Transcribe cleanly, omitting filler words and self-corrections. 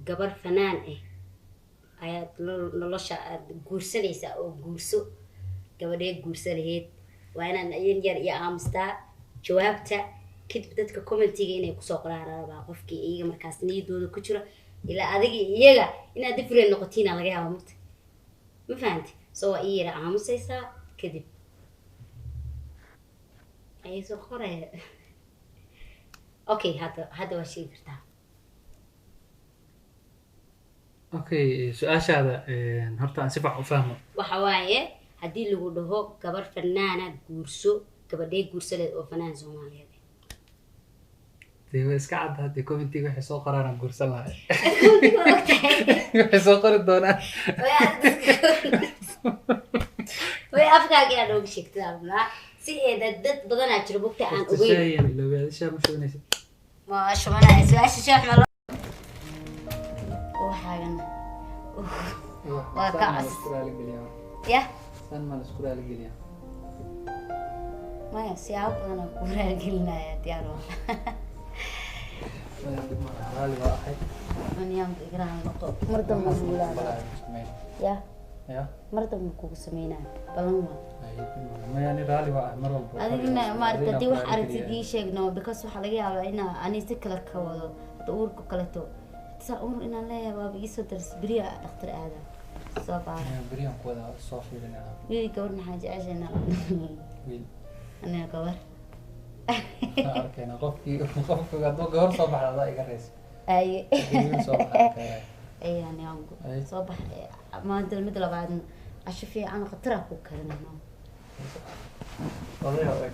gabar fanaan ayaad nolosha aad guursanaysaa oo guurso gabadhee guursa lahayd waa inaan ayin yar iyo aamustaa jawaabta kadib dadka commentiga inay kusoo qoraan rabaa qofkii iyaga markaas niyadooda ku jiro ilaa adiga iyaga inaad different noqotiina laga yaabo marta ma fahanti soo waa iyara aamusaysaa kadib ay soo qoray okay hada waa sheegi kartaa okay su'aashaada horta aan si fiican u fahmo waxa waaye haddii lagu dhaho gabar fanaana guurso gabadhee guursaleed oo fanaan Soomaaliyeed dee iska cad hadii commentiga waxay soo qoraan guursan lahayd waxay soo qori doonaan way afkaaga aad ugu sheegtaa si dad badan aad jiro bogta aan ogeyn ilaa ma shaqeynaysid ma shaqeynaysid su'aasha sheekh ma waxaagana waa ka cas ya san ma isku raali geliyaa ma siyaabo badan ku raali gelinaya diyaaro raali waa ahay aniyam igraan noqo mardan ma wiilaa ya mardan ma kugu sameynaa balan ma yani raali waa mar walba adina maarta di wax aragtidii sheegno because waxa laga yaabaa in aan si kala ka wado uurku kala to سأقول إن الله بابي يصدر بريء دكتور آدم صباح بريء كذا صافي لنا ويل كورنا حاجة عشان ويل أنا كور أركينا قفي قد جور صباح الله يجرس أي صباح أي يعني أنقول صباح ما أنت المدة بعد أشوفي أنا خطرة كوكرنا والله هذا